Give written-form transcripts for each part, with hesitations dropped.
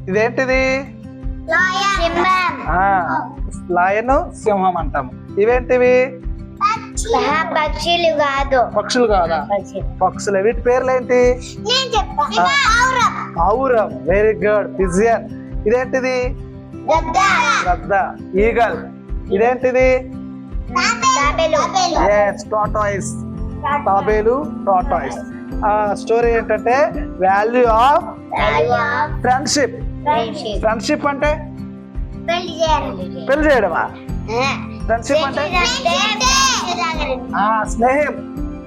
ఇదేంటిది? లయన్, సింహం అంటాము. ఇవేంటివి? పక్షులు కాదు. పక్షులు కాదా? పక్షులు. వీటి పేర్లు ఏంటి? పావురం. Very good. పిజియన్. ఇదేంటిది? గద్ద. ఈగల్. ఇదేంటిది? టార్టాయిస్. తాబేలు, టార్టాయిస్. స్టోరీ ఏంటంటే వాల్యూ ఆఫ్ ఫ్రెండ్షిప్. ఫ్రెండ్షిప్ అంటే పెళ్లి చేయడమా? ఫ్రెండ్షిప్ అంటే స్నేహం.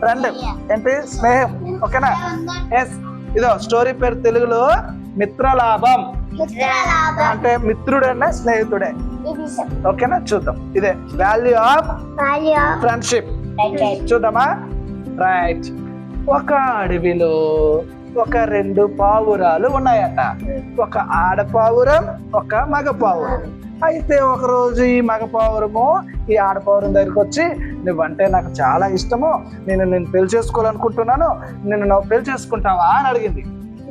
ఫ్రెండ్ ఏంటి? స్నేహం. ఓకేనా? ఎస్. ఇదో స్టోరీ పేరు తెలుగులో మిత్రలాభం. అంటే మిత్రుడనే స్నేహితుడే. ఓకేనా? చూద్దాం. ఇదే వాల్యూ ఆఫ్ ఫ్రెండ్షిప్. చూద్దామా? రైట్. ఒక అడవిలో ఒక 2 పావురాలు ఉన్నాయట. ఒక ఆడపావురం, ఒక మగ పావురం. అయితే ఒకరోజు ఈ మగ పావురము ఈ ఆడపావురం దగ్గరికి వచ్చి, నువ్వంటే నాకు చాలా ఇష్టము, నేను పెళ్లి చేసుకోవాలనుకుంటున్నాను, నువ్వు పెళ్లి చేసుకుంటావా అని అడిగింది.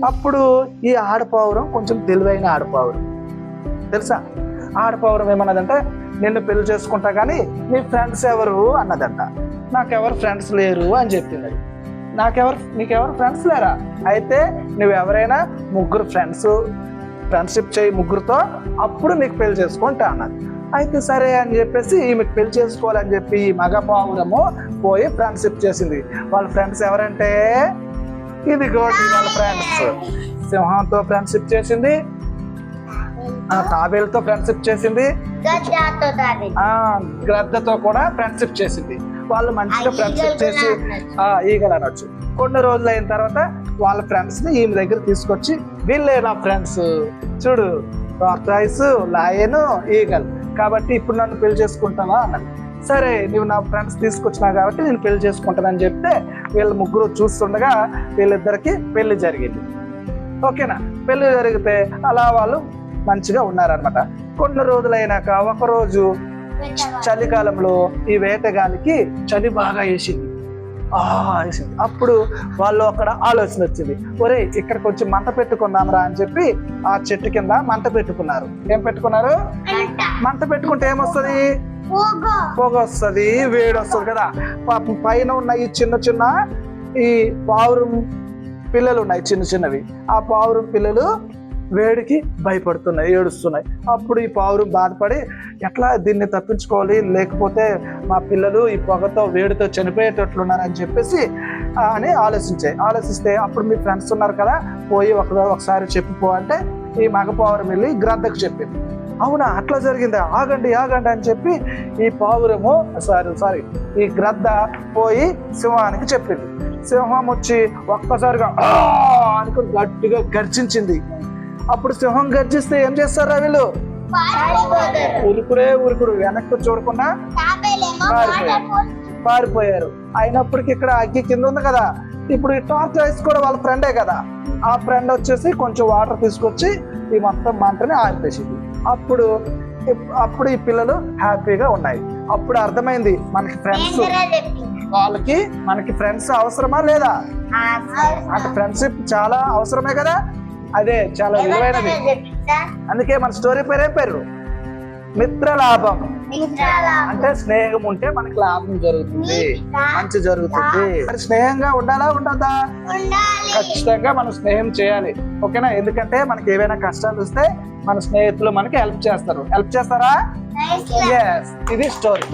అప్పుడు ఈ ఆడపావురం కొంచెం తెలివైన ఆడపావురం. తెలుసా? ఆడపావురం ఏమన్నదంటే, నిన్ను పెళ్లి చేసుకుంటా కానీ నీ ఫ్రెండ్స్ ఎవరు అన్నదంట. నాకెవరు ఫ్రెండ్స్ లేరు అని చెప్పింది. నీకెవరు ఫ్రెండ్స్ లేరా? అయితే నువ్వెవరైనా 3 ఫ్రెండ్షిప్ చేయి 3తో, అప్పుడు నీకు పెళ్లి చేసుకుంటా అన్నది. అయితే సరే అని చెప్పేసి ఈమెకు పెళ్లి చేసుకోవాలని చెప్పి ఈ మగ పావురము పోయి ఫ్రెండ్షిప్ చేసింది. వాళ్ళ ఫ్రెండ్స్ ఎవరంటే ఇది గోటి. వాళ్ళ ఫ్రెండ్స్ సింహంతో ఫ్రెండ్షిప్ చేసింది, తాబేలుతో ఫ్రెండ్షిప్ చేసింది, గ్రద్దతో కూడా ఫ్రెండ్షిప్ చేసింది. వాళ్ళు మంచిగా ఫ్రెండ్షిప్ చేసి ఈగలు అనొచ్చు. కొన్ని రోజులు అయిన తర్వాత వాళ్ళ ఫ్రెండ్స్ ని ఈమె దగ్గర తీసుకొచ్చి, వీళ్ళే నా ఫ్రెండ్స్, చూడు టార్టాయిస్, లయన్, ఈగల్, కాబట్టి ఇప్పుడు నన్ను పెళ్లి చేసుకుంటావా అన్నది. సరే, నువ్వు నా ఫ్రెండ్స్ తీసుకొచ్చినా కాబట్టి నేను పెళ్లి చేసుకుంటానని చెప్తే వీళ్ళ 3 చూస్తుండగా వీళ్ళిద్దరికి పెళ్లి జరిగింది. ఓకేనా? పెళ్లి జరిగితే అలా వాళ్ళు మంచిగా ఉన్నారనమాట. కొన్ని రోజులైనాక ఒకరోజు చలికాలంలో ఈ వేటగానికి చలి బాగా వేసింది. అప్పుడు వాళ్ళు అక్కడ ఆలోచన వచ్చింది, ఒరే ఇక్కడ కొంచెం మంట పెట్టుకుందాంరా అని చెప్పి ఆ చెట్టు కింద మంట పెట్టుకున్నారు. ఏం పెట్టుకున్నారు? మంట పెట్టుకుంటే ఏమొస్తుంది? పొగ వస్తుంది, వేడి వస్తుంది కదా. పైన ఉన్న ఈ చిన్న ఈ పావురం పిల్లలు ఉన్నాయి, చిన్నవి. ఆ పావురం పిల్లలు వేడికి భయపడుతున్నాయి, ఏడుస్తున్నాయి. అప్పుడు ఈ పావురం బాధపడి, ఎట్లా దీన్ని తప్పించుకోవాలి, లేకపోతే మా పిల్లలు ఈ పొగతో వేడితో చనిపోయేటట్లున్నారని చెప్పేసి అని ఆలోచిస్తే అప్పుడు మీ ఫ్రెండ్స్ ఉన్నారు కదా, పోయి ఒకసారి చెప్పిపో అంటే ఈ మగ పావురం వెళ్ళి గ్రద్దకు చెప్పింది. అవునా, అట్లా జరిగిందా? ఆగండి అని చెప్పి ఈ పావురము సారీ ఈ గ్రద్ద పోయి సింహానికి చెప్పింది. సింహం వచ్చి ఒక్కసారిగా అనుకుని గట్టిగా గర్జించింది. అప్పుడు సింహం గర్జిస్తే ఏం చేస్తారా వీళ్ళు? ఉరుకుడు, వెనక్కి చూడకుండా పారిపోయారు. అయినప్పటికీ ఇక్కడ అగ్గి కింద ఉంది కదా, ఇప్పుడు ఈ టార్టాయిస్ కూడా వాళ్ళ ఫ్రెండే కదా. ఆ ఫ్రెండ్ వచ్చేసి కొంచెం వాటర్ తీసుకొచ్చి ఈ మొత్తం మంటని ఆర్పేసింది. అప్పుడు ఈ పిల్లలు హ్యాపీగా ఉన్నాయి. అప్పుడు అర్థమైంది మనకి ఫ్రెండ్స్, మనకి ఫ్రెండ్స్ అవసరమా లేదా? అంటే ఫ్రెండ్షిప్ చాలా అవసరమే కదా. అదే చాలా విలువైనది. అందుకే మన స్టోరీ పేరు మిత్రలాభం. అంటే స్నేహం ఉంటే మనకి లాభం జరుగుతుంది, మంచి జరుగుతుంది. మరి స్నేహంగా ఉండాలా ఉండదా? ఖచ్చితంగా మనం స్నేహం చేయాలి. ఓకేనా? ఎందుకంటే మనకి ఏవైనా కష్టాలు వస్తే మన స్నేహితులు మనకి హెల్ప్ చేస్తారా? ఎస్, ఇది స్టోరీ.